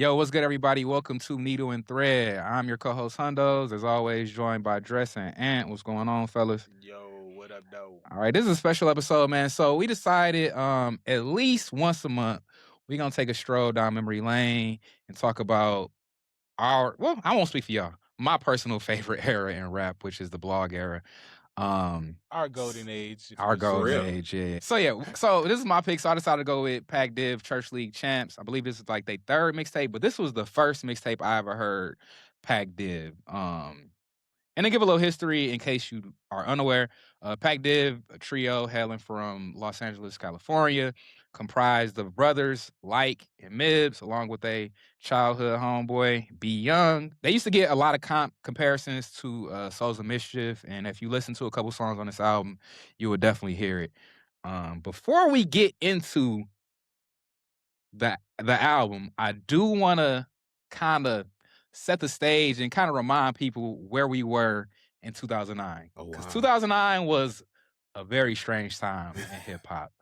Yo, what's good, everybody? Welcome to Needle and Thread. I'm your co-host Hundos, as always, joined by Dress and Ant. What's going on, fellas? Yo, what up, though? All right, this is a special episode, man. So we decided, at least once a month, we're gonna take a stroll down memory lane and talk about I won't speak for y'all. My personal favorite era in rap, which is the blog era. Our golden age. Our golden real. age, yeah. So this is my pick. So I decided to go with Pac Div, Church League Champs. I believe this is like their third mixtape, but this was the first mixtape I ever heard Pac Div. And to give a little history in case you are unaware, Pac Div, a trio hailing from Los Angeles, California, comprised of brothers Like and Mibbs, along with a childhood homeboy, B Young. They used to get a lot of comparisons to Souls of Mischief, and if you listen to a couple songs on this album, you would definitely hear it. Before we get into the album, I do want to kind of set the stage and kind of remind people where we were in 2009. Because 2009 was a very strange time in hip hop.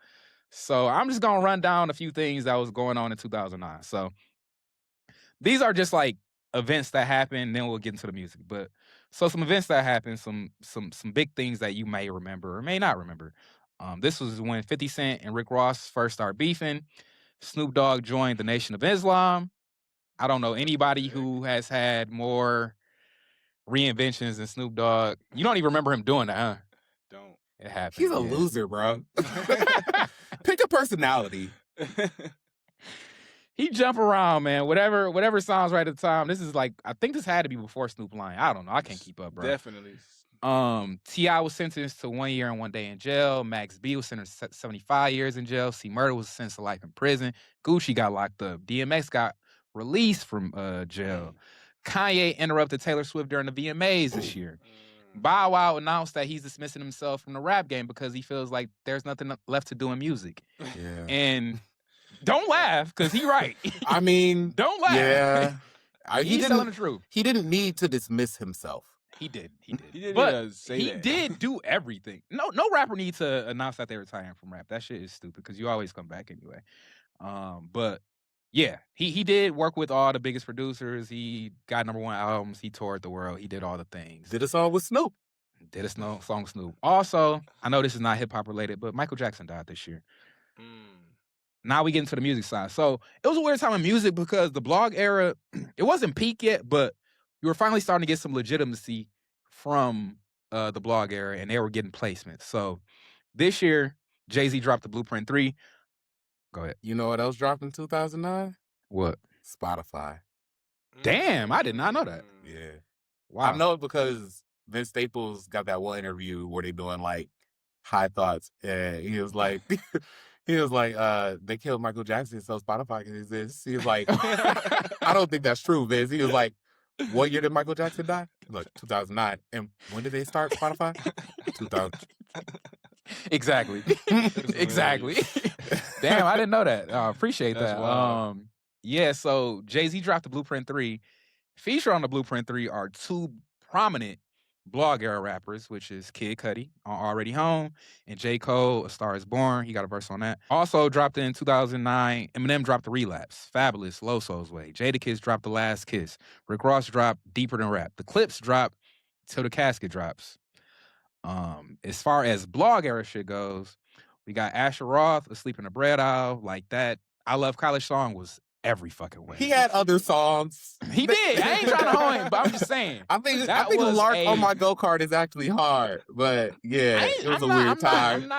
So I'm just gonna run down a few things that was going on in 2009. So these are just like events that happened, then we'll get into the music. But so some events that happened, some big things that you may remember or may not remember. This was when 50 Cent and Rick Ross first started beefing. Snoop Dogg joined the Nation of Islam. I don't know anybody who has had more reinventions than Snoop Dogg. You don't even remember him doing that, huh? Don't. It happened. He's a loser, bro. Pick a personality. He jump around, man. Whatever sounds right at the time. This is like, I think this had to be before Snoop Lion. I don't know. I can't keep up, bro. Definitely. T.I. was sentenced to 1 year and 1 day in jail. Max B was sentenced to 75 years in jail. C Murder was sentenced to life in prison. Gucci got locked up. DMX got released from jail. Kanye interrupted Taylor Swift during the VMAs this year. Bow Wow announced that he's dismissing himself from the rap game because he feels like there's nothing left to do in music. Yeah. And don't laugh, because he right. I mean, don't laugh. Yeah. He's telling the truth. He didn't need to dismiss himself. He did. He did. But he did do everything. No rapper needs to announce that they're retiring from rap. That shit is stupid because you always come back anyway. But yeah, he did work with all the biggest producers. He got #1 albums. He toured the world. He did all the things. Did a song with Snoop. Did a song with Snoop. Also, I know this is not hip hop related, but Michael Jackson died this year. Now we get into the music side. So it was a weird time in music because the blog era, it wasn't peak yet, but you were finally starting to get some legitimacy from the blog era, and they were getting placements. So this year, Jay-Z dropped the Blueprint 3. Go ahead. You know what else dropped in 2009? What? Spotify. Damn, I did not know that. Yeah. Wow. I know it because Vince Staples got that one interview where they doing like high thoughts. And he was like, they killed Michael Jackson, so Spotify can exist. He was like, I don't think that's true, Vince. He was like, what year did Michael Jackson die? Look, 2009. And when did they start Spotify? 2000. Exactly. Exactly. Damn, I didn't know that. Appreciate that. Wild. Yeah, so Jay-Z dropped the Blueprint 3. Featured on the Blueprint 3 are two prominent blog era rappers, which is Kid Cudi on Already Home and J. Cole, A Star Is Born. He got a verse on that. Also dropped in 2009, Eminem dropped The Relapse, Fabulous, Low Soul's Way. Jadakiss dropped The Last Kiss. Rick Ross dropped Deeper Than Rap. The Clips dropped Till the Casket Drops. As far as blog era shit goes, we got Asher Roth, Asleep in the Bread Aisle, like that. I Love College song was every fucking way. He had other songs. He did. I ain't trying to hoe him, but I'm just saying. I think Lark on My Go-Kart is actually hard, but yeah, it was a weird time.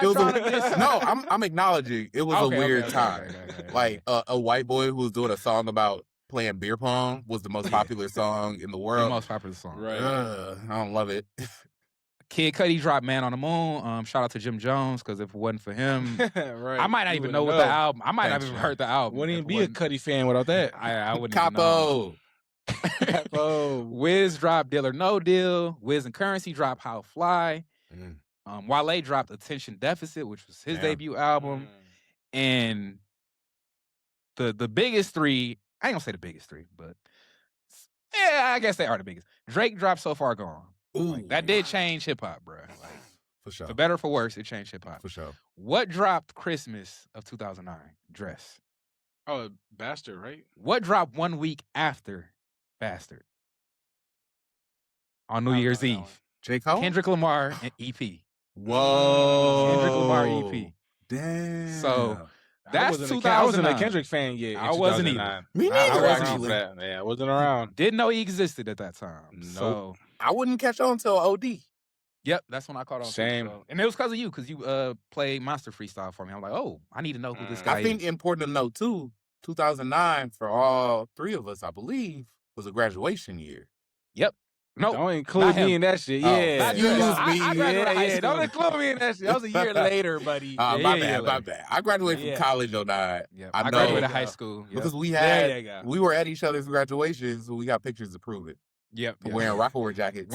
I'm acknowledging it was a weird time. Like a white boy who was doing a song about playing beer pong was the most popular song in the world. The most popular song. Right. I don't love it. Kid Cudi dropped Man on the Moon. Shout out to Jim Jones, because if it wasn't for him, Right. I might not even know what the album. I might not even heard the album. Wouldn't even be a Cudi fan without that. I wouldn't Capo. even know. Wiz dropped Deal or No Deal. Wiz and Currency dropped How Fly. Wale dropped Attention Deficit, which was his debut album. And the biggest three, I ain't gonna say the biggest three, but yeah, I guess they are the biggest. Drake dropped So Far Gone. Ooh, that did change hip hop, bro. Like, for sure. For better or for worse, it changed hip hop. For sure. What dropped Christmas of 2009? Dress. Oh, Bastard, right? What dropped 1 week after Bastard? On New Year's Eve. J. Cole? Kendrick Lamar and EP. Whoa. Kendrick Lamar EP. Damn. So I that's wasn't 2009. a Kendrick fan yet. I wasn't either. Me I neither, wasn't actually. Yeah, I wasn't around. Didn't know he existed at that time. Nope. So I wouldn't catch on until OD. yep, that's when I caught on. Same. So. And it was because of you, because you played Monster Freestyle for me. I'm like, oh, I need to know who this guy I think is. important to note too, 2009 for all three of us, I believe, was a graduation year. Yep. No, don't include me in that shit. Yeah, you use me. I graduated high school. Don't include me in that shit. That was a year later, buddy. My bad. I graduated from college on 9. Yep. I graduated high school because we were at each other's graduations, so we got pictures to prove it. Yep. Wearing Rockaware jackets.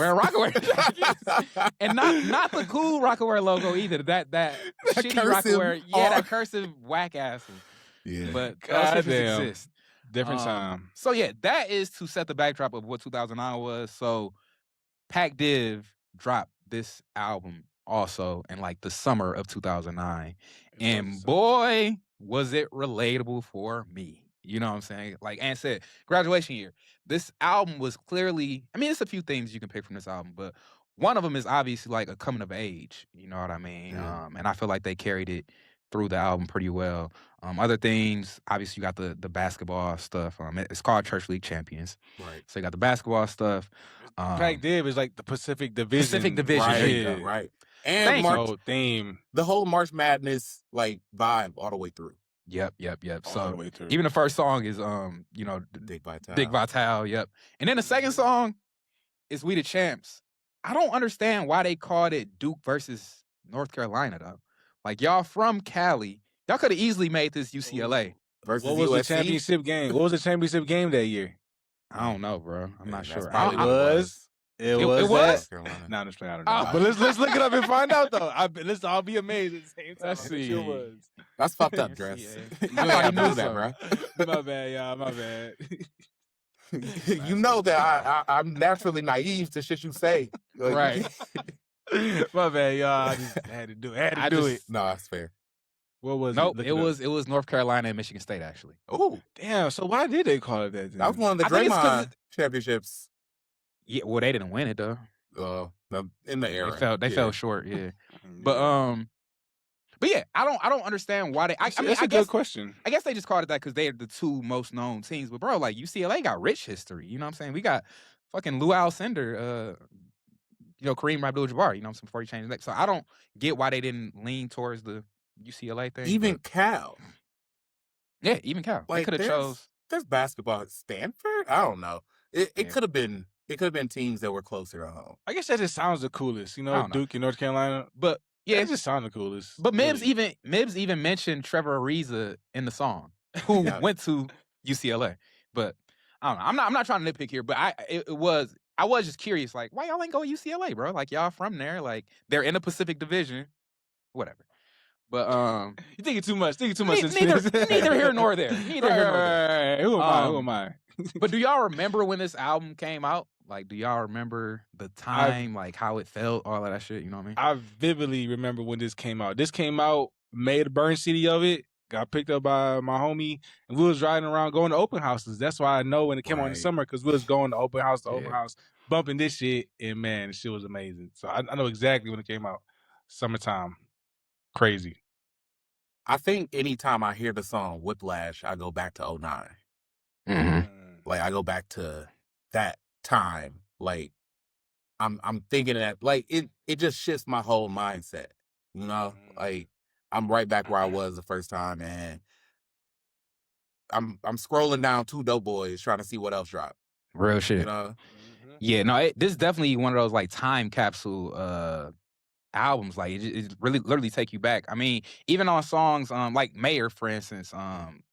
And not the cool Rockaware logo either. That shitty Rockaware. Yeah, that cursive whack ass one. Yeah. But God damn. Exist. Different time. So yeah, that is to set the backdrop of what 2009 was. So Pac Div dropped this album also in like the summer of 2009. And boy, was it relatable for me. You know what I'm saying? Like Ant said, graduation year. This album was clearly, I mean, it's a few things you can pick from this album, but one of them is obviously like a coming of age. You know what I mean? Yeah. And I feel like they carried it through the album pretty well. Other things, obviously, you got the basketball stuff. It's called Church League Champions. Right. So you got the basketball stuff. Pac Div is like the Pacific Division. Right. Right. And whole theme. The whole March Madness like vibe all the way through. Yep. All So the way through. even the first song is Dick Vitale. Dick Vitale, yep. And then the second song is We the Champs. I don't understand why they called it Duke versus North Carolina though. Like y'all from Cali. Y'all could have easily made this UCLA. Versus what was USC? the championship game? What was the championship game that year? I don't know, bro. I'm not sure. It was. It was? No, I'm just playing. I don't know. But let's look it up and find out though. I'll be amazed at the same time. Let's see. It was. That's fucked up, Dress. I thought you knew that, bro. My bad, y'all. My bad. You know that I'm naturally naive to shit you say. Like, right. My bad, y'all. I just had to do it. it. No, that's fair. What was nope, it? It was North Carolina and Michigan State, actually. Oh, damn. So why did they call it that then? That was one of the Draymond championships. Yeah, well, they didn't win it though. In the era. They fell short, yeah. But yeah, I don't understand why they. I mean, that's a good question. I guess they just called it that because they're the two most known teams. But bro, like UCLA got rich history. You know what I'm saying? We got fucking Lou Alcindor, Kareem Abdul-Jabbar. You know what I'm saying? Before he changed his name. So I don't get why they didn't lean towards the UCLA thing. Even Cal. Yeah, even Cal. Like, they could have chose. There's basketball at Stanford. I don't know. It could have been. It could have been teams that were closer to home. I guess that just sounds the coolest, Duke and North Carolina. But yeah, it just sounded the coolest. But Mibbs even mentioned Trevor Ariza in the song, who went to UCLA. But I don't know. I'm not trying to nitpick here, but I was just curious, like, why y'all ain't go to UCLA, bro? Like y'all from there, like they're in the Pacific Division, whatever. But you thinking too much. Neither here nor there. Who am I? But do y'all remember when this album came out? Like, do y'all remember the time, like how it felt, all of that shit? You know what I mean? I vividly remember when this came out. This came out, made a burn CD of it, got picked up by my homie, and we was riding around going to open houses. That's why I know when it came out in the summer, because we was going to open house, bumping this shit, and man, the shit was amazing. So I know exactly when it came out. Summertime. Crazy. I think anytime I hear the song Whiplash, I go back to 09. Mm-hmm. Like, I go back to that time. Like, I'm thinking that, like, it just shifts my whole mindset. Like, I'm right back where I was the first time, and I'm scrolling down 2 Dope Boys trying to see what else dropped. Real shit. Yeah, no, this is definitely one of those like time capsule albums. Like it really literally take you back. I mean, even on songs like Mayor, for instance,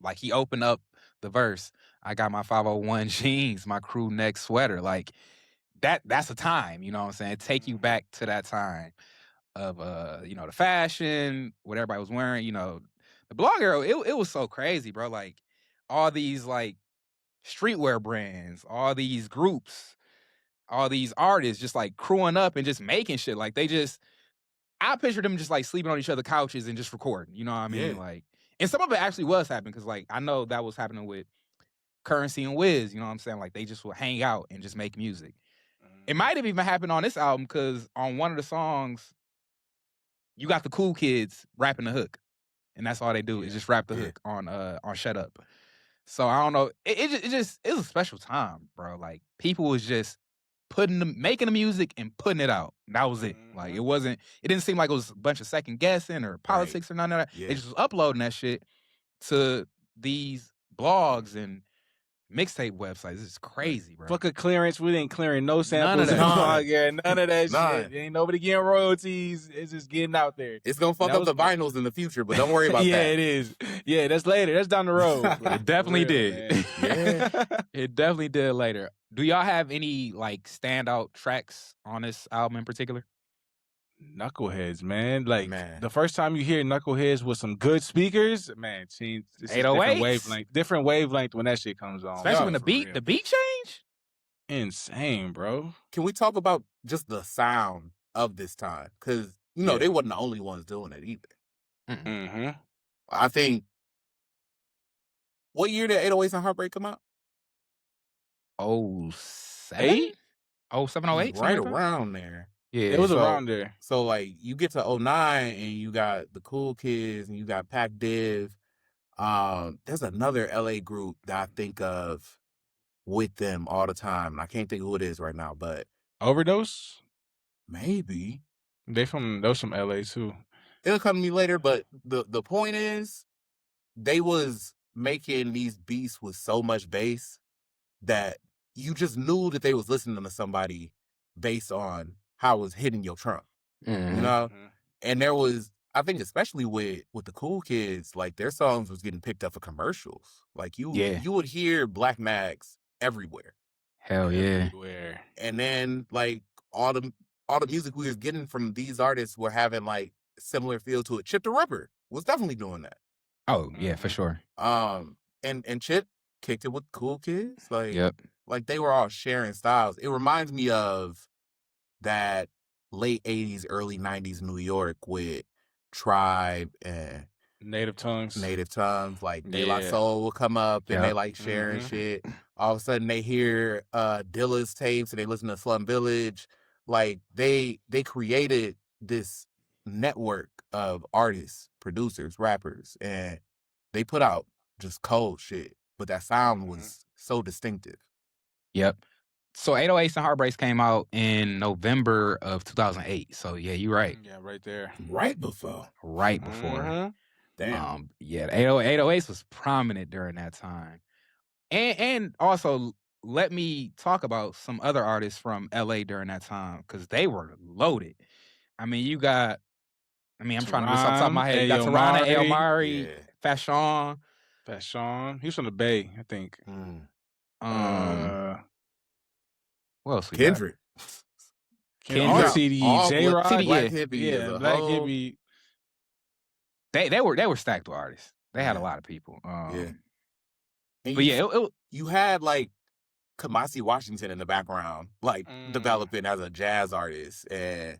like he opened up the verse, I got my 501 jeans, my crew neck sweater. Like that's a time, you know what I'm saying? Take you back to that time of the fashion, what everybody was wearing, the blog era, it was so crazy, bro. Like all these like streetwear brands, all these groups, all these artists just like crewing up and just making shit. Like I picture them just like sleeping on each other's couches and just recording, you know what I mean? Yeah. Like, And some of it actually was happening because, like, I know that was happening with Currency and Wiz. You know what I'm saying? Like, they just would hang out and just make music. It might have even happened on this album because on one of the songs, you got the cool kids rapping the hook, and that's all they do is just rap the hook on Shut Up. So I don't know. It was a special time, bro. Like, people was just making the music and putting it out. That was it. Like, it didn't seem like it was a bunch of second guessing or politics or none of that. Yeah. They just was uploading that shit to these blogs and mixtape websites. It's crazy, bro. Fuck a clearance. We ain't clearing no samples. None of that. None of that shit. Ain't nobody getting royalties. It's just getting out there. It's gonna fuck up the vinyls in the future, but don't worry about that. Yeah, it is. Yeah, that's later. That's down the road. It definitely did. Yeah. It definitely did later. Do y'all have any like standout tracks on this album in particular? Knuckleheads, man. Like, the first time you hear Knuckleheads with some good speakers, man, change. This is different wavelength when that shit comes on. Especially when the beat change. Insane, bro. Can we talk about just the sound of this time? Because they wasn't the only ones doing it either. Mm-hmm. I think. What year did 808s and Heartbreak come out? 07? 07, 08? Right around there. Yeah, it was around there. So, like, you get to 09 and you got the Cool Kids and you got Pac Div. There's another LA group that I think of with them all the time. And I can't think of who it is right now, but Overdose? Maybe. Those from LA too. It'll come to me later, but the point is they was making these beats with so much bass that you just knew that they was listening to somebody based on how it was hitting your trunk. Mm-hmm. And there was, I think especially with the Cool Kids, like their songs was getting picked up for commercials. Like you would hear Black Mags everywhere. Hell yeah. Everywhere. And then like all the music we was getting from these artists were having like similar feel to it. Chip the Rapper was definitely doing that. Oh yeah, for sure. And Chip kicked it with Cool Kids. Like, like they were all sharing styles. It reminds me of that late 80s, early 90s New York with Tribe and Native Tongues. Like De La Soul will come up and they like sharing shit. All of a sudden they hear Dilla's tapes and they listen to Slum Village. Like they created this network of artists, producers, rappers, and they put out just cold shit. But that sound was so distinctive. Yep. So 808s and Heartbreaks came out in November of 2008. So yeah, you're right. Yeah, right there. Right before. Damn. Yeah, 808s was prominent during that time. And also let me talk about some other artists from LA during that time because they were loaded. I mean, I'm trying to list off the top of my head. You got Tarana, A.L. Mari, Fashawn. He was from the Bay, I think. What else? Kendrick. CD, J-Rock, Black Hippie. Black Hippie. They were stacked with artists. They had a lot of people. But you had like Kamasi Washington in the background, like developing as a jazz artist, and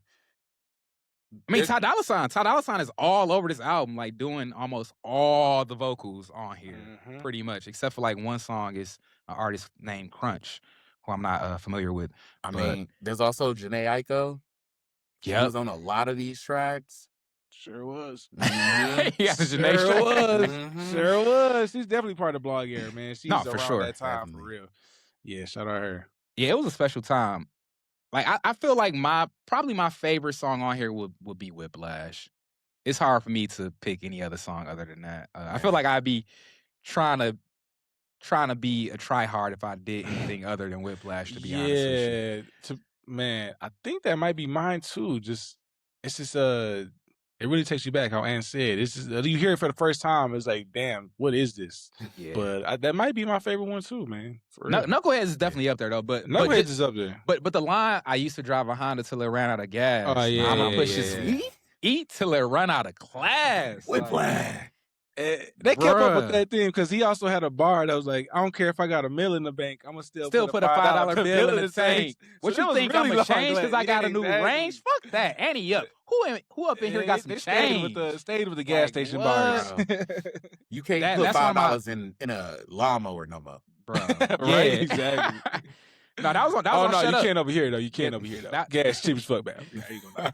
I mean, Ty Dolla $ign is all over this album, like doing almost all the vocals on here, pretty much, except for like one song is an artist named Crunch, who I'm not familiar with. I mean, there's also Jhené Aiko. She was on a lot of these tracks. Sure was. Sure was. She's definitely part of the blog era, man. She's for around sure. That time, for real. Yeah, shout out her. Yeah, it was a special time. Like I feel like probably my favorite song on here would be Whiplash. It's hard for me to pick any other song other than that. I feel like I'd be trying to be a tryhard if I did anything other than Whiplash. To be honest with you. Man, I think that might be mine too. It really takes you back. How Ann said, it's just you hear it for the first time. It's like, damn, what is this? Yeah. But that might be my favorite one too, man. Knuckleheads is definitely up there though. But Knuckleheads is up there. But the line, I used to drive a Honda till it ran out of gas. Oh yeah, I'm gonna push this eat till it run out of class. Whiplash. They kept up with that theme because he also had a bar that was like, I don't care if I got $1 million in the bank, I'm gonna still put a $5 bill in the tank. What So you think really I'm gonna change because I got a new exactly. range? Fuck that. And he up. Who up in here got some change? Stayed with the gas station bars. You can't put $5 in a lawnmower no more, bro. Right? Exactly. No, that was on. No, Shut you Up. can't over here though. You can't over here though. Gas cheap as fuck, man.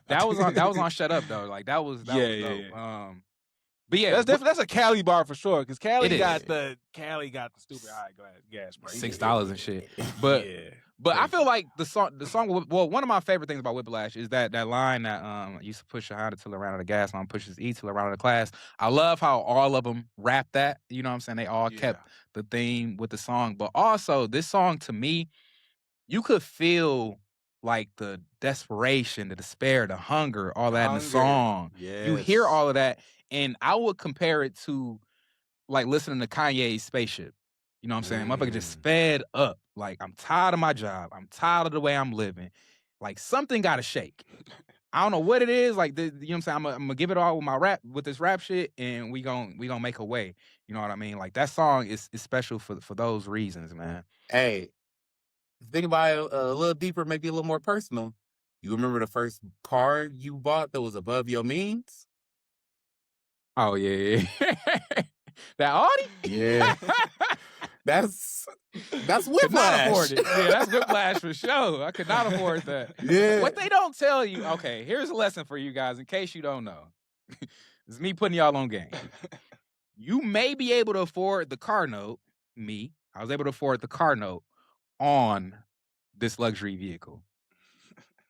That was on Shut Up though. Like that was dope. Yeah. But yeah, that's a Cali bar for sure. Because Cali got the stupid high gas price, $6 and shit. But I feel like the song. Well, one of my favorite things about Whiplash is that line that used to push your Honda till around of the gas line, pushes E till around of the class. I love how all of them rap that. You know what I'm saying? They all kept the theme with the song. But also this song to me, you could feel like the desperation, the despair, the hunger, all that in the song. Yes. You hear all of that. And I would compare it to like listening to Kanye's Spaceship. You know what I'm saying? Motherfucker just fed up. Like, I'm tired of my job. I'm tired of the way I'm living. Like, something gotta shake. I don't know what it is. Like, you know what I'm saying? I'm gonna give it all with this rap shit, and we gonna make a way. You know what I mean? Like, that song is special for those reasons, man. Hey, think about it a little deeper, maybe a little more personal. You remember the first car you bought that was above your means? Oh, yeah. That Audi? Yeah. That's Whiplash. Could not afford it. Yeah, that's Whiplash for sure. I could not afford that. Yeah. What they don't tell you, okay, here's a lesson for you guys in case you don't know. It's me putting y'all on game. You may be able to afford the car note, I was able to afford the car note on this luxury vehicle.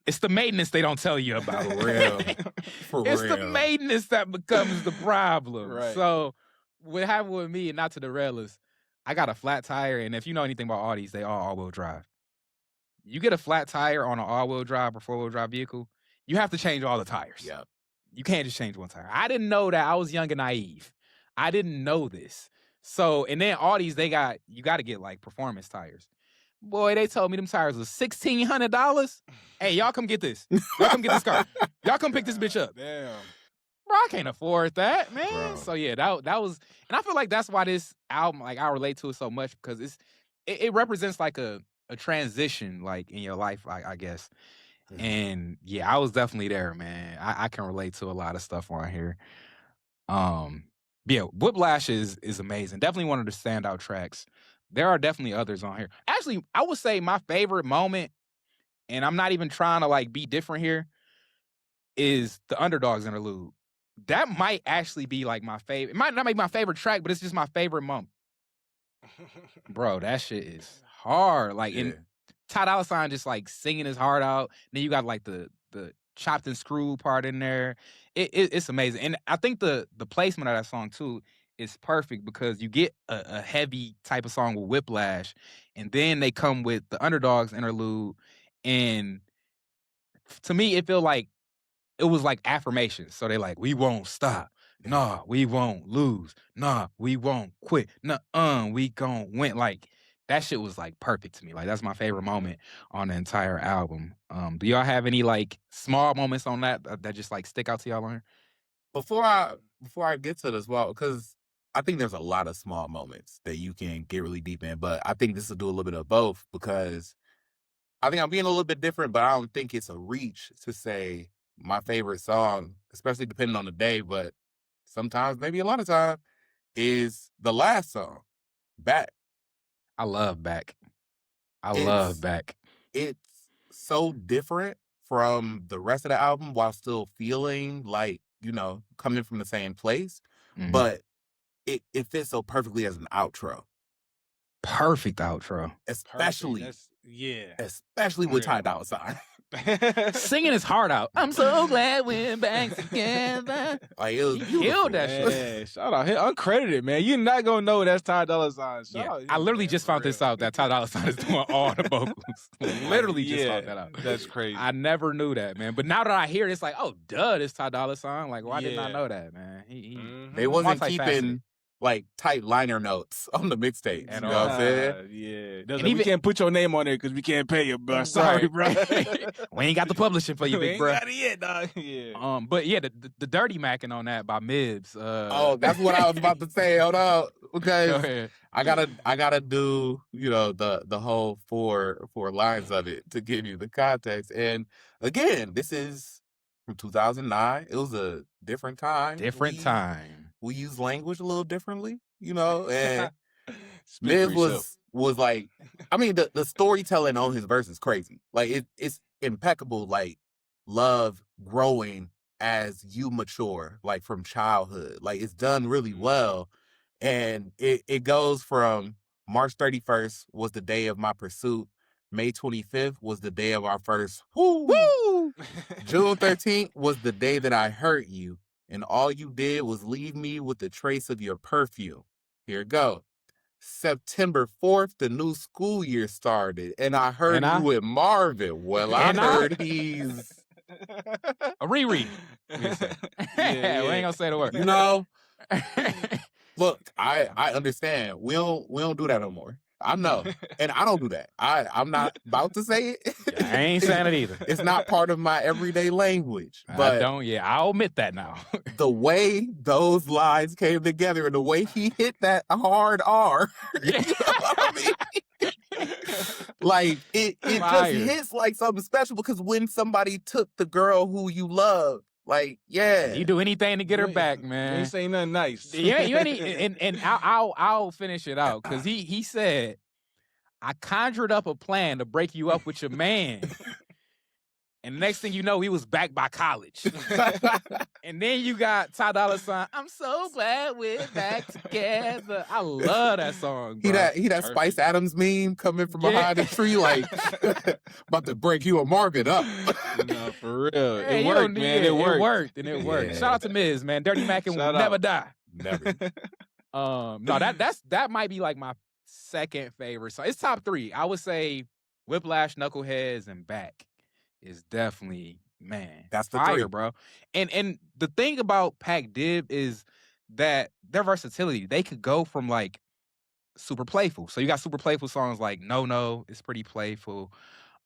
It's the maintenance they don't tell you about. For real. It's the maintenance that becomes the problem. Right. So what happened with me, and not to derail us, I got a flat tire, and if you know anything about Audis, they all all-wheel drive. You get a flat tire on an all-wheel drive or four-wheel drive vehicle, you have to change all the tires. Yep. You can't just change one tire. I didn't know that. I was young and naive. I didn't know this. So, and then Audis, you got to get like performance tires. Boy, they told me them tires was $1,600. Hey, y'all come get this. Y'all come get this car. Y'all come pick this bitch up. Damn. Bro, I can't afford that, man. Bro. So yeah, that was, and I feel like that's why this album, like I relate to it so much because it represents like a transition, like in your life, I guess. Mm-hmm. And yeah, I was definitely there, man. I can relate to a lot of stuff on here. Yeah, Whiplash is amazing. Definitely one of the standout tracks. There are definitely others on here. Actually, I would say my favorite moment, and I'm not even trying to like be different here, is the Underdogs interlude. That might actually be like my favorite. It might not make my favorite track, but it's just my favorite moment. Bro, that shit is hard. Like, and Ty Dolla $ign just like singing his heart out. Then you got like the chopped and screwed part in there. It's amazing. And I think the placement of that song too is perfect because you get a heavy type of song with Whiplash, and then they come with the Underdogs interlude. And to me, it feel like it was like affirmations. So they like, we won't stop. Nah, we won't lose. Nah, we won't quit. Nah, we gon' win. Like, that shit was like perfect to me. Like, that's my favorite moment on the entire album. Do y'all have any like small moments on that just like stick out to y'all on here? Before I get to this, well, because I think there's a lot of small moments that you can get really deep in, but I think this will do a little bit of both because I think I'm being a little bit different, but I don't think it's a reach to say my favorite song, especially depending on the day, but sometimes, maybe a lot of time, is the last song, Back. I love Back. Love Back. It's so different from the rest of the album while still feeling like, you know, coming from the same place, but it fits so perfectly as an outro. Perfect outro. Especially with Ty Dolla $ign. Singing his heart out. I'm so glad we're back together. Like, it was he killed that shit. Yeah, shout out. Uncredited, man. You're not going to know that's Ty Dolla $ign. Yeah. I literally just found this out that Ty Dolla $ign is doing all the vocals. Literally just found that out. That's crazy. I never knew that, man. But now that I hear it, it's like, oh, duh, it's Ty Dolla $ign. Like, why did I know that, man? They wasn't keeping like tight liner notes on the mixtapes. At You know what I'm saying? Yeah. Like, even we can't put your name on there because we can't pay you, bro. Sorry, bro. we ain't got the publishing for you, we big ain't bro. got it yet, dog. Yeah. But yeah, the dirty macking on that by Mibs. Oh, that's what I was about to say. Hold up, Go because ahead. I gotta do, you know, the whole four lines of it to give you the context. And again, this is from 2009. It was a different time. Different time. We use language a little differently, you know. And Speak for Miv yourself. was like, I mean, the storytelling on his verse is crazy. Like it's impeccable. Like love growing as you mature, like from childhood. Like it's done really well. And it goes from March 31st was the day of my pursuit. May 25th was the day of our first woo. June 13th was the day that I hurt you. And all you did was leave me with the trace of your perfume. Here it goes. September 4th, the new school year started. And I heard you with Marvin. Well, I heard he's a Riri. Yeah, we ain't gonna say the word. You know, look, I understand. We don't do that no more. I know, and I don't do that. I'm not about to say it. I ain't saying it either. It's not part of my everyday language. But I don't. Yeah, I'll admit that now. The way those lines came together and the way he hit that hard R, you know what I mean? Like it just hits like something special, because when somebody took the girl who you love, like, yeah, you do anything to get her back, man. You ain't saying nothing nice. Yeah, you ain't. And I'll finish it out, because he said, I conjured up a plan to break you up with your man. And the next thing you know, he was back by college. And then you got Ty Dolla $ign. I'm so glad we're back together. I love that song, bro. He that Spice Adams meme coming from behind the tree, like about to break you and Marvin up. No, for real. Hey, it worked, man. It worked. It worked. Shout out to Miz, man. Dirty Mackin' will never die. Never. No, that might be like my second favorite song. It's top 3. I would say Whiplash, Knuckleheads, and Back is definitely, man, that's the fire, 3, bro. And the thing about Pac Div is that their versatility. They could go from like super playful. So you got super playful songs like No, it's pretty playful.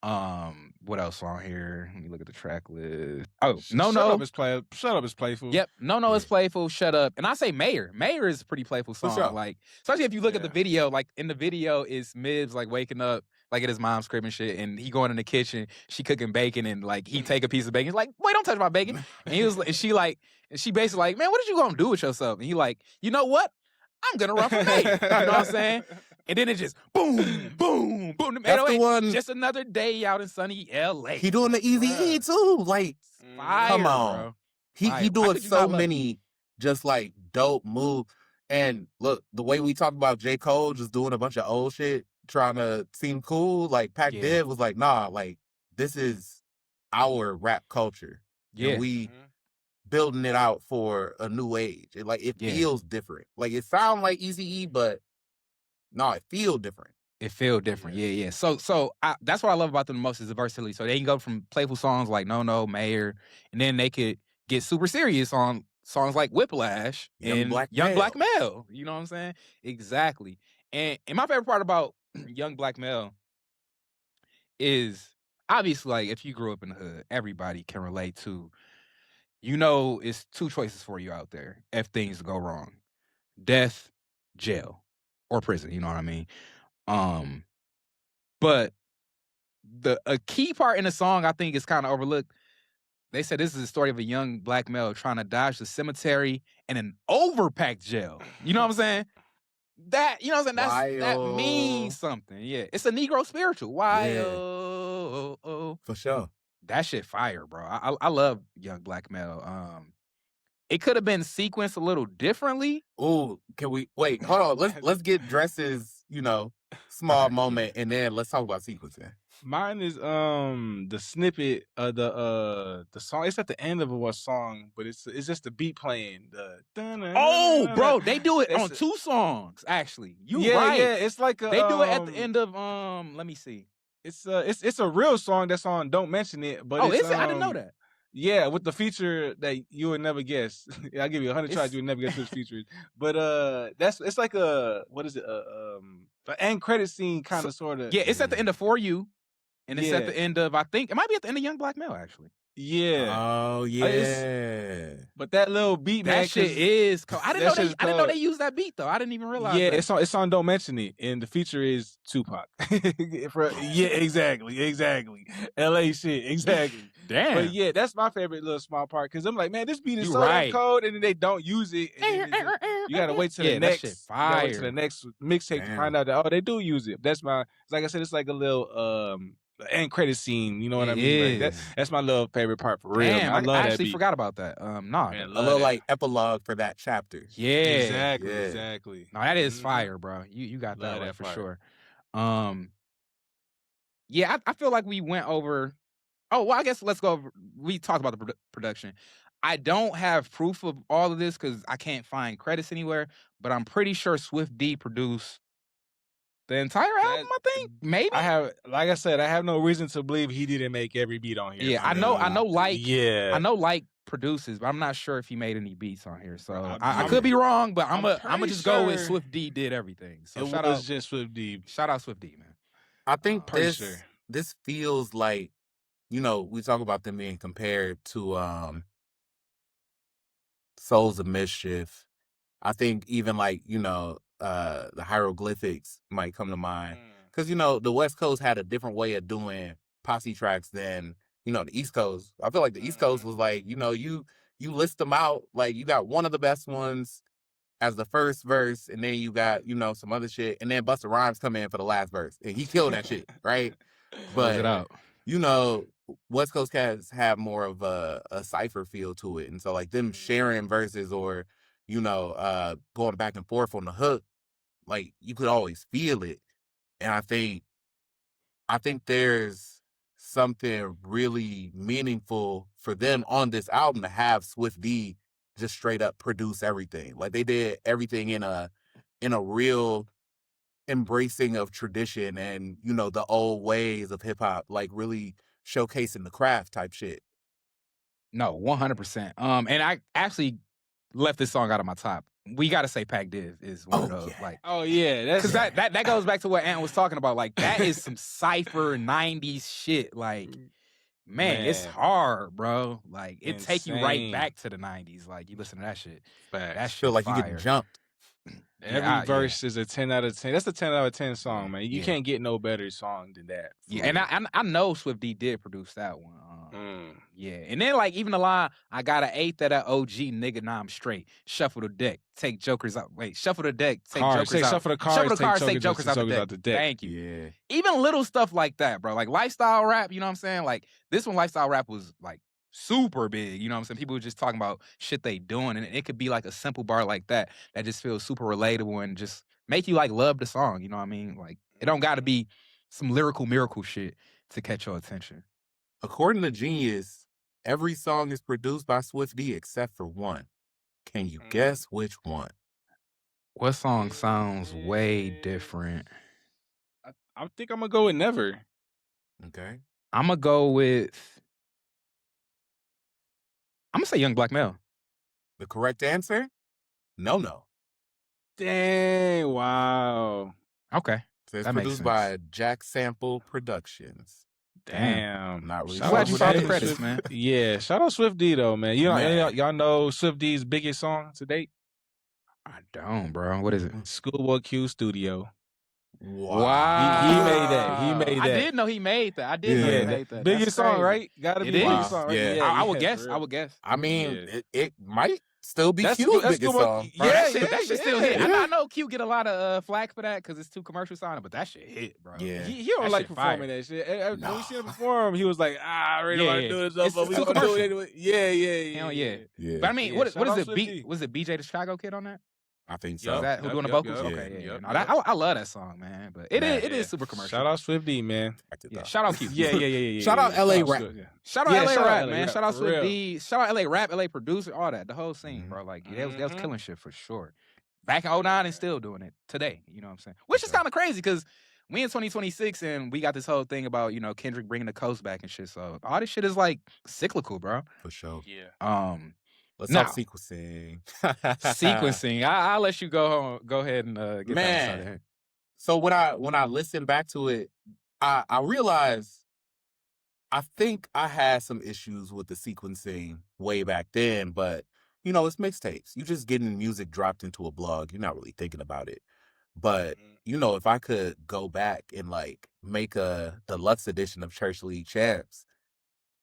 What else on here? Let me look at the track list. Oh, Shut Up is playful. Yep, No is playful. Shut Up, and I say Mayor. Mayor is a pretty playful song. Sure. Like, especially if you look at the video. Like in the video, is Mibs like waking up like at his mom's crib and shit, and he going in the kitchen, she cooking bacon, and like he take a piece of bacon. He's like, "Wait, don't touch my bacon." And he was, and she basically like, "Man, what are you gonna do with yourself?" And he like, "You know what? I'm gonna run for mayor." You know what I'm saying? And then it just boom, boom, boom. That's the one. Just another day out in sunny LA. He doing the Easy E too. Like, fire, come on, bro. He doing so many just like dope moves. And look, the way we talk about J. Cole just doing a bunch of old shit, trying to seem cool. Like Pac Div was like, nah, like this is our rap culture. Yeah, and we building it out for a new age. It feels different. Like it sound like Easy E, but no, it feel different. It feel different. Yeah. So that's what I love about them the most, is the versatility. So they can go from playful songs like No, Mayor, and then they could get super serious on songs like Whiplash and Young Black Male. You know what I'm saying? Exactly. And my favorite part about Young Black Male is obviously, like, if you grew up in the hood, everybody can relate to, it's 2 choices for you out there if things go wrong: death, jail, or prison. You know what I mean? But a key part in the song I think is kind of overlooked. They said this is the story of a young black male trying to dodge the cemetery and an overpacked jail. You know what I'm saying? That, you know what I'm saying? That means something. Yeah. It's a Negro spiritual. Why? For sure. That shit fire, bro. I love Young Black Male. It could have been sequenced a little differently. Oh, can we wait? Hold on. Let's get Dresses, small moment, and then let's talk about sequencing. Mine is the snippet of the song. It's at the end of a song, but it's just the beat playing. Oh, bro, they do it on 2 songs. Actually, right? Yeah, it's like they do it at the end of Let me see. It's a real song that's on Don't Mention It. But is it? I didn't know that. Yeah, with the feature that you would never guess. I'll give you 100 tries, you would never guess which feature. But it's like what is it? An end credit scene kind of sort of. Yeah, it's at the end of For You, and it's at Yeah. the end of, I think it might be at the end of Young Black Male actually. Yeah. Oh yeah. But that little beat, man, That shit is cold. I didn't know they used that beat though. I didn't even realize. Yeah, that. it's on Don't Mention It, and the feature is Tupac. Yeah, exactly. LA shit, exactly. Damn. But yeah, that's my favorite little small part because I'm like, man, this beat is You so right. cold, and then they don't use it. And then you gotta wait till the next. You gotta wait till the next mixtape to find out that they do use it. That's like I said, it's like a little end credit scene. You know what I mean? Like that's my little favorite part for real. Damn, I love I that actually beat. forgot about that. Man, a little like epilogue for that chapter. Yeah, exactly. No, that is fire, bro. You got that right for sure. Yeah, I feel like we went over. Oh, well, I guess let's go over. We talked about the production. I don't have proof of all of this because I can't find credits anywhere, but I'm pretty sure Swift D produced the entire album, I think. Maybe. Like I said, I have no reason to believe he didn't make every beat on here. Yeah, I know Like produces, but I'm not sure if he made any beats on here. So I could be wrong, but I'm gonna just go with Swift D did everything. So shout out just Swift D. Shout out Swift D, man. I think this feels like, we talk about them being compared to Souls of Mischief. I think even like, the Hieroglyphics might come to mind. Because, the West Coast had a different way of doing posse tracks than, the East Coast. I feel like the East Coast was like, you list them out, like you got one of the best ones as the first verse, and then you got, some other shit, and then Busta Rhymes come in for the last verse, and he killed that shit, right? But, West Coast cats have more of a cipher feel to it. And so like them sharing verses or, going back and forth on the hook, like you could always feel it. And I think there's something really meaningful for them on this album to have Swift D just straight up produce everything. Like they did everything in a real embracing of tradition and, the old ways of hip hop, like really showcasing the craft type shit. No, 100%. And I actually left this song out of my top. We got to say Pac Div is one of those. Yeah. Because that goes back to what Ant was talking about. Like that is some cypher 90s shit. Like, man, it's hard, bro. Like it take you right back to the 90s. Like you listen to that shit. That shit feel like you get jumped. Every verse is a 10 out of 10. That's a 10 out of 10 song, man. You can't get no better song than that. Yeah, and I know Swift D did produce that one. Yeah, and then like even the line, I got an eighth of that OG nigga, now I'm straight. Shuffle the deck, take jokers out. Wait, shuffle the deck, take jokers out. Shuffle the cards, take jokers out the deck. Thank you. Yeah. Even little stuff like that, bro. Like lifestyle rap, you know what I'm saying? Like this one, lifestyle rap was like super big, you know what I'm saying? People were just talking about shit they doing, and it could be like a simple bar like that just feels super relatable and just make you like love the song, you know what I mean? Like it don't gotta be some lyrical miracle shit to catch your attention. According to Genius, every song is produced by Swift D except for one. Can you guess which one? What song sounds way different? I think I'm gonna go with Never. Okay. I'm gonna go with I'm gonna say Young Black Male. The correct answer? No. Dang, wow. Okay. So it's produced by Jack Sample Productions. Damn. Not really. Glad you found the credits, man. Yeah, shout out Swift D though, man. Y'all know Swift D's biggest song to date? I don't, bro. What is it? Schoolboy Q Studio. Wow. He made that. I did know he made that. He made that. Biggest song, right? Gotta be the biggest song, right? Yeah. I would guess. I mean, it might still be Q's biggest song. Bro, that shit still hit. I know Q get a lot of flack for that because it's too commercial sounding, but that shit hit, bro. Yeah. He don't like performing that shit. When we see him perform, he was like, I really want to do this, but we gonna do it anyway. Yeah. Hell yeah. But I mean, what is it? Was it BJ the Chicago Kid on that? I think so. Is that who doing the vocals? Okay, yeah. I love that song, man. But it is super commercial. Shout out Swift D, man. Yeah, shout out Q. Yeah. Shout out LA Rap. Shout out LA Rap, man. Shout out Swift D. Shout out LA Rap, LA Producer, all that. The whole scene, bro. Like, they was killing shit for sure. Back in 2009 and still doing it today. You know what I'm saying? Which is kind of crazy because we in 2026 and we got this whole thing about, Kendrick bringing the coast back and shit. So all this shit is like cyclical, bro. For sure. Yeah. Let's Now, talk sequencing. sequencing. I'll let you go ahead and get that one started. So when I listen back to it, I realized I think I had some issues with the sequencing way back then, but it's mixtapes. You just getting music dropped into a blog. You're not really thinking about it. But if I could go back and like make a deluxe edition of Church League Champs,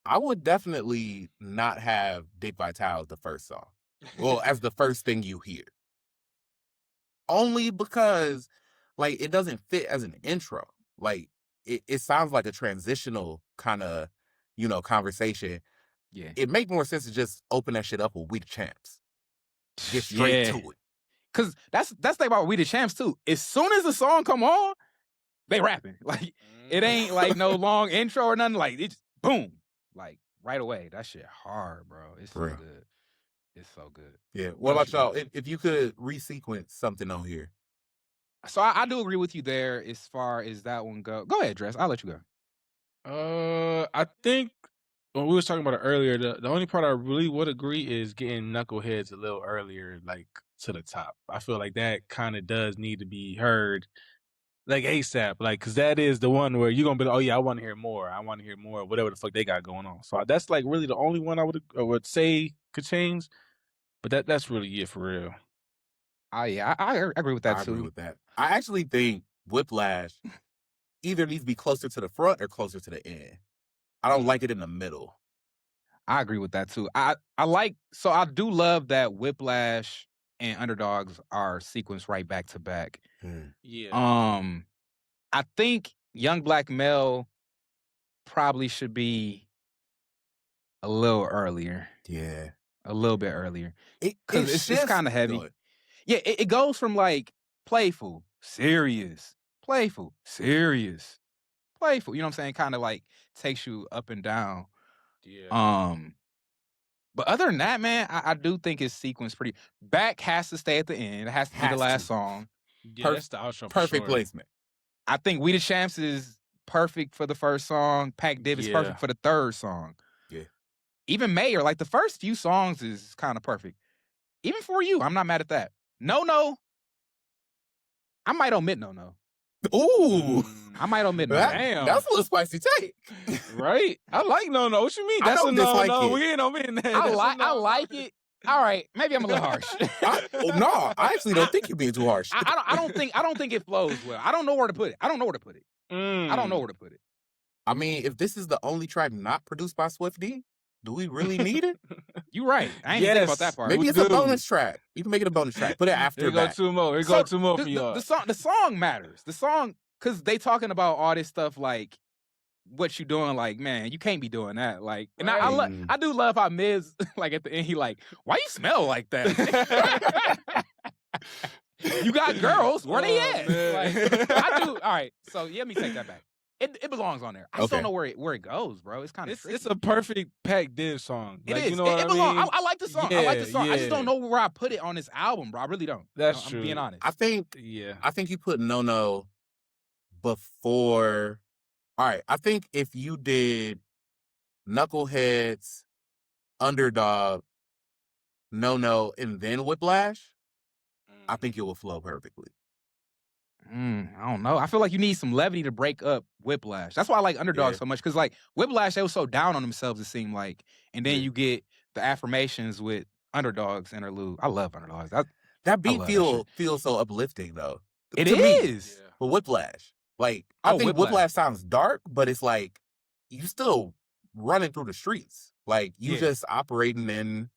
I would definitely not have Dick Vitale as the first song. Well, as the first thing you hear. Only because like it doesn't fit as an intro. Like it sounds like a transitional kind of, conversation. Yeah. It make more sense to just open that shit up with We the Champs. Get straight to it. Cause that's the thing about We the Champs too. As soon as the song come on, they rapping. Like it ain't like no long intro or nothing. Like it's boom. Like right away. That shit hard, bro. It's so good. It's so good. Yeah. What about y'all? If you could resequence something on here. So I do agree with you there as far as that one go. Go ahead, Dress. I'll let you go. I think when we was talking about it earlier, the only part I really would agree is getting Knuckleheads a little earlier, like to the top. I feel like that kind of does need to be heard, like ASAP, like because that is the one where you're gonna be like, oh yeah, I want to hear more. I want to hear more. Whatever the fuck they got going on. So that's like really the only one I would say could change. But that's really it for real. Yeah, I agree with that too. I agree with that. I actually think Whiplash either needs to be closer to the front or closer to the end. I don't like it in the middle. I agree with that too. I do love that Whiplash and Underdogs are sequenced right back to back. Yeah. I think Young Black Male probably should be a little earlier. Yeah. A little bit earlier. Because it's kind of heavy. Yeah, it goes from like playful, serious, playful, serious, playful. You know what I'm saying? Kind of like takes you up and down. Yeah. But other than that, man, I do think it's sequenced pretty. Back has to stay at the end. It has to be the last song. Yeah, that's the outro. Perfect placement. I think We the Champs is perfect for the first song. Pac Div is perfect for the third song. Yeah. Even Mayor, like the first few songs is kind of perfect. Even For You, I'm not mad at that. No. I might omit No. Ooh. I might omit No. Damn. That's a little spicy take. Right? I like No. What you mean? That's a No. We ain't omitting that. I like it. All right, maybe I'm a little harsh. No, I actually don't think you're being too harsh. I don't think it flows well. I don't know where to put it. I don't know where to put it. I mean, if this is the only track not produced by Swift D, do we really need it? You're right. I ain't even think about that part. Maybe it's a bonus track. You can make it a bonus track. Put it after. Here go two more. Here go two more for y'all. The song matters. The song, because they talking about all this stuff like what you doing, like, man, you can't be doing that. Like, and I do love how Miz, like at the end, he like, why you smell like that? You got girls, where they at? Like, I do. All right, so let me take that back. It belongs on there. I just don't know where it goes, bro. It's kind of it's a perfect Pac Div song. It like, is. You know what I mean? I like the song. I like the song. I just don't know where I put it on this album, bro. I really don't. That's true. I'm being honest. I think you put No before. All right. I think if you did Knuckleheads, Underdog, No, and then Whiplash, I think it will flow perfectly. I don't know. I feel like you need some levity to break up Whiplash. That's why I like Underdog so much, because like Whiplash, they were so down on themselves, it seemed like, and then you get the affirmations with Underdogs interlude. I love Underdogs. That beat feels so uplifting though. It is. But Whiplash, like I think Whiplash sounds dark, but it's like you still running through the streets. Like you just operating in,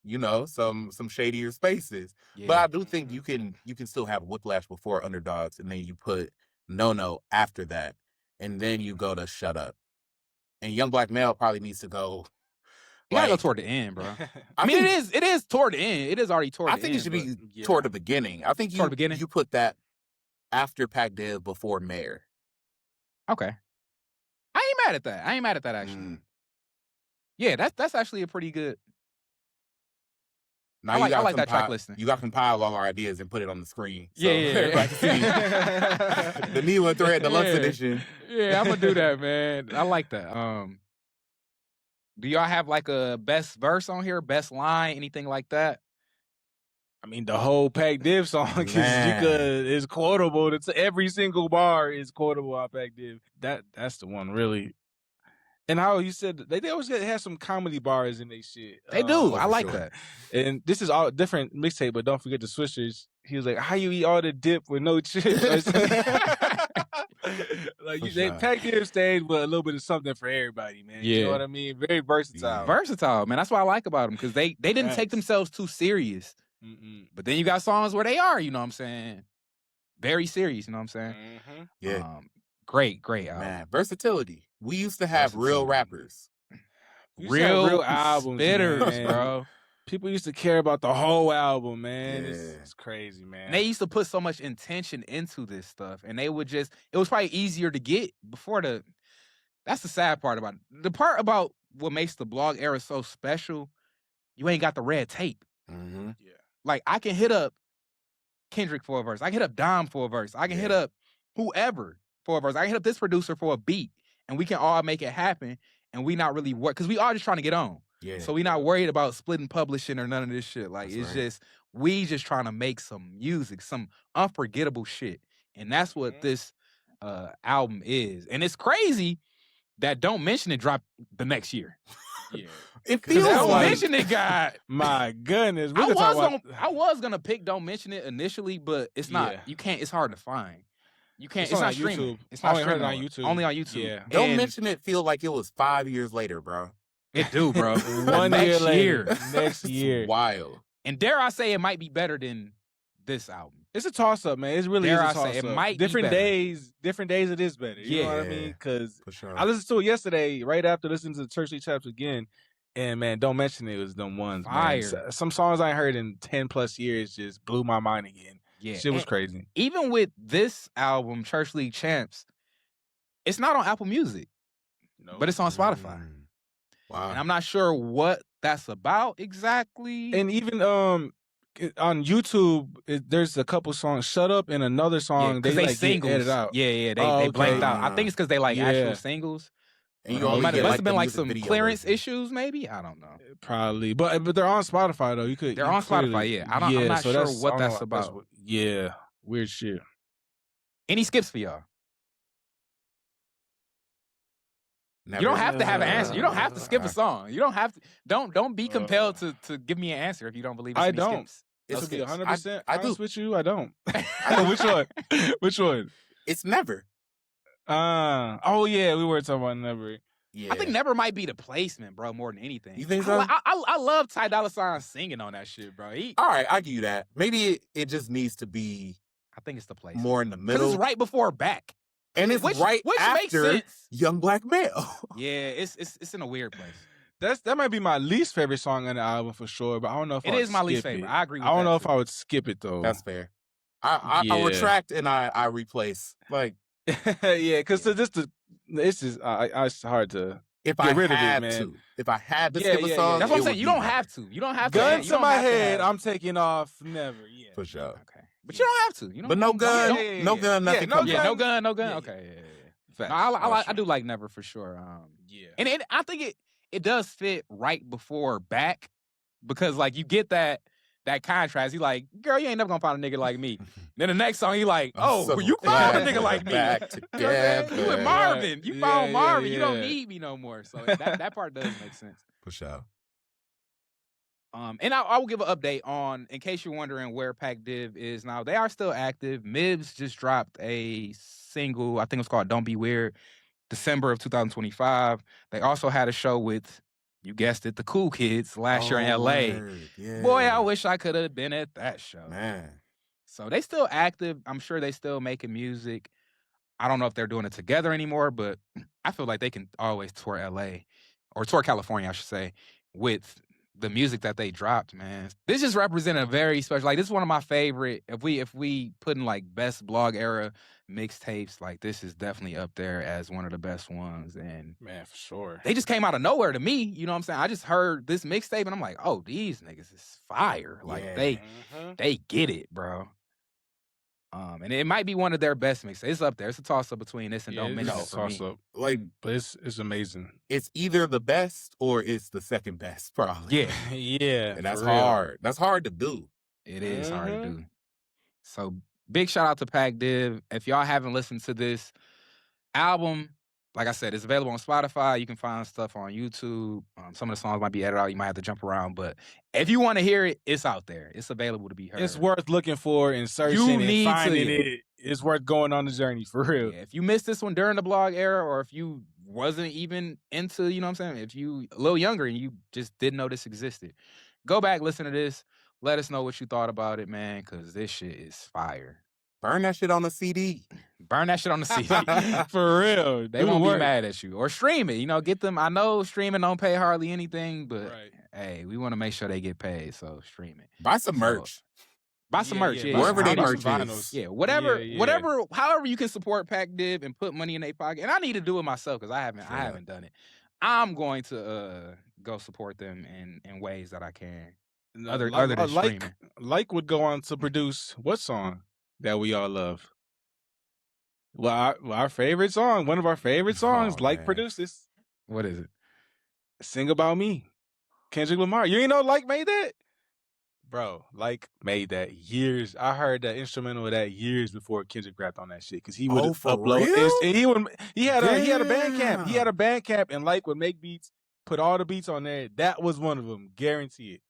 some shadier spaces. Yeah. But I do think you can still have Whiplash before Underdogs, and then you put No after that, and then you go to Shut Up. And Young Black Male probably needs to go. You gotta go toward the end, bro. I mean, it is toward the end. It is already toward the end. I think it should be toward the beginning. I think you put that after Pac Div before Mayor. Okay. I ain't mad at that actually. Yeah, that's actually a pretty good. Now I you gotta like that track compile. listing. You gotta compile all our ideas and put it on the screen. So Yeah, yeah. everybody can see the Newa Thread Deluxe Yeah. Edition. Yeah, I'm gonna do that, man. I like that. Do y'all have like a best verse on here, best line, anything like that? I mean, the whole Pac Div song is quotable. It's every single bar is quotable on Pac Div. That's the one, really. And how you said they always have some comedy bars in their shit. They do. I for like sure. that. And this is all different mixtape, but don't forget the Swishers. He was like, "How you eat all the dip with no chips?" Like sure. Pac Div stayed with a little bit of something for everybody, man. You know Yeah. what I mean? Very versatile. Versatile, man. That's what I like about them because they didn't take Thanks. themselves too serious. But then you got songs where they are, you know what I'm saying? Very serious, you know what I'm saying? Mm-hmm. Yeah. Great album. Man, versatility. We used to have real rappers. Real albums, spitters, man. bro. People used to care about the whole album, man. Yeah. It's crazy, man. And they used to put so much intention into this stuff. And they would just, it was probably easier to get before that's the sad part about it. The part about what makes the blog era so special, you ain't got the red tape. Mm-hmm. Yeah. Like, I can hit up Kendrick for a verse. I can hit up Dom for a verse. I can hit up whoever for a verse. I can hit up this producer for a beat. And we can all make it happen. And we not really work, because we all just trying to get on. Yeah. So we not worried about splitting publishing or none of this shit. Like, That's it's right. just, we just trying to make some music, some unforgettable shit. And that's what this album is. And it's crazy that Don't Mention It dropped the next year. Yeah. It feels Don't like Mention It got. My goodness. I was gonna pick Don't Mention It initially, but it's not. Yeah. You can't. It's hard to find. You can't. It's It's, on not streaming. YouTube. It's not Only heard it streaming on YouTube. Only on YouTube. Yeah. Don't And Mention It feel like it was 5 years later, bro. it do, bro. 1 year Next later. Next It's year. wild. And dare I say, it might be better than this album. It's a toss up, man. It's really Dare is a I toss say, up. it might be different better. days it is better. You know what I Yeah. mean? Because For sure. I listened to it yesterday, right after listening to the Church League Chaps again. And man, Don't Mention It was them ones. Fire. Man. Some songs I heard in 10 plus years just blew my mind again. Yeah. Shit was And crazy. even with this album, Church League Champs, it's not on Apple Music, No. but it's on Spotify. Wow. And I'm not sure what that's about exactly. And even on YouTube, there's a couple songs. Shut Up and another song. because they they like singles. get edited out. Yeah, they Oh, blanked okay. out. I think it's because they like Yeah. actual singles. And you It only must get have like been the like music some video clearance version. issues, maybe. I don't know. Probably, but they're on Spotify though. They're on Spotify, yeah. I'm not sure what that's about. Yeah, weird shit. Any skips for y'all? Never. You don't have to have an answer. You don't have to skip a song. You don't have to. Don't be compelled to give me an answer if you don't believe it's I any don't. skips. To be 100% I do. honest with you, I don't. Which one? Which one? It's never. Oh yeah, we were talking about Never. Yeah. I think Never might be the placement, bro, more than anything. You think so? I love Ty Dolla $ign singing on that shit, bro. All right, I give you that. Maybe it just needs to be I think it's the placement. more in the Because middle. it's right before Back. And it's which right makes after sense. Young Black Male. Yeah, it's in a weird place. That might be my least favorite song on the album for sure, but I don't know if It I would is my least skip favorite. it. I agree with I don't that, know if too. I would skip it though. That's fair. I Yeah. retract and I replace. Like yeah, because it's just it's hard to if get I rid of it, had man. to. If I had to Yeah, skip a yeah, song, yeah. That's what I'm it saying. would You be don't Never. have to. You don't have Gun to. to You don't my have to head, have- I'm taking off Never. Yeah. For sure. Okay. But you don't have to. You know. But no gun, yeah, no yeah. gun, nothing Yeah, no comes Yeah, out. no gun, no gun. Yeah, Okay. Yeah. Facts. No, I do like Never for sure. Yeah. And I think it does fit right before Back, because like you get that contrast. He like, girl, you ain't never gonna find a nigga like me. Then the next song, he like, I'm oh, so well, you found a glad nigga like we're me. back You know what I'm saying? together. You with Marvin. You Yeah, found yeah, Marvin. You don't yeah. need me no more. So that part does make sense. For sure. And I will give an update on, in case you're wondering where Pac Div is now. They are still active. Mibs just dropped a single, I think it was called Don't Be Weird, December of 2025. They also had a show with, you guessed it, the Cool Kids last year in LA. Word. Yeah. Boy, I wish I could have been at that show. Man. So they still active. I'm sure they still making music. I don't know if they're doing it together anymore, but I feel like they can always tour LA or tour California, I should say, with the music that they dropped, man. This just represented a very special. Like, this is one of my favorite. If we put in like best blog era mixtapes, like this is definitely up there as one of the best ones. And man, for sure, they just came out of nowhere to me. You know what I'm saying? I just heard this mixtape and I'm like, oh, these niggas is fire. Like they get it, bro. And it might be one of their best mixes. It's up there. It's a toss up between this and Don't Mention It for me. Up. Like, but it's amazing. It's either the best or it's the second best, probably. Yeah, yeah, and that's hard. That's hard to do. It is hard to do. So big shout out to Pac Div. If y'all haven't listened to this album, like I said, it's available on Spotify. You can find stuff on YouTube. Some of the songs might be edited out. You might have to jump around. But if you want to hear it, it's out there. It's available to be heard. It's worth looking for and searching and finding it. It's worth going on the journey, for real. Yeah, if you missed this one during the blog era, or if you wasn't even into, you know what I'm saying? If you a little younger and you just didn't know this existed, go back, listen to this. Let us know what you thought about it, man, because this shit is fire. Burn that shit on the CD. Burn that shit on the CD. For real. They won't be mad at you. Or stream it. You know, get them. I know streaming don't pay hardly anything, but hey, we want to make sure they get paid, so stream it. Buy some merch. Buy some merch, yeah. Wherever they merch is. Yeah, whatever, however you can support Pac Div and put money in their pocket. And I need to do it myself because I haven't done it. I'm going to go support them in ways that I can. Other than streaming. Like would go on to produce what song that we all love? Well, our favorite song, one of our favorite songs, produced this. What is it? Sing About Me. Kendrick Lamar. You ain't know Like made that? Bro, Like made that years. I heard the instrumental of that years before Kendrick rapped on that shit because he would upload. He had a Bandcamp. He had a Bandcamp, and Like would make beats, put all the beats on there. That was one of them. Guarantee it.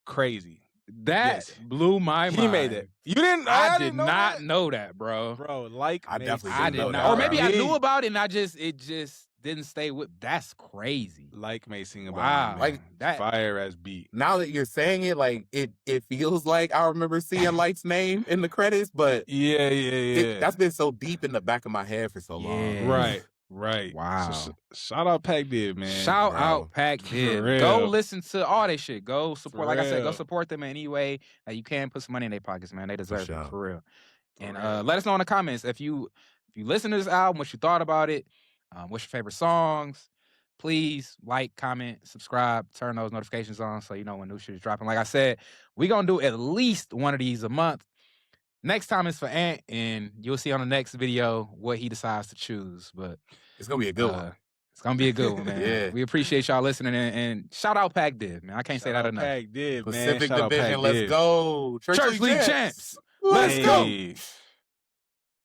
Crazy. That blew my mind. He made it. You didn't? I did not know that, bro. Bro, Like I definitely I did not. Or maybe I knew about it and it just didn't stay with. That's crazy. Like may sing about me, like that fire as beat. Now that you're saying it, like it feels like I remember seeing Light's name in the credits, but that's been so deep in the back of my head for so long. Right. Wow. Shout out Pac Div, man. Shout out Pac Div. Go listen to all that shit. Go support. Like I said, go support them in any way that you can. Put some money in their pockets, man. They deserve it for real. And let us know in the comments if you listen to this album, what you thought about it. What's your favorite songs? Please like, comment, subscribe, turn those notifications on so you know when new shit is dropping. Like I said, we're gonna do at least one of these a month. Next time is for Ant, and you'll see on the next video what he decides to choose. But it's gonna be a good one. It's gonna be a good one, man. We appreciate y'all listening, and shout out Pac Div, man. I can't say that enough. Pac Div, man. Pacific Division, let's go. Church League champs. Let's go.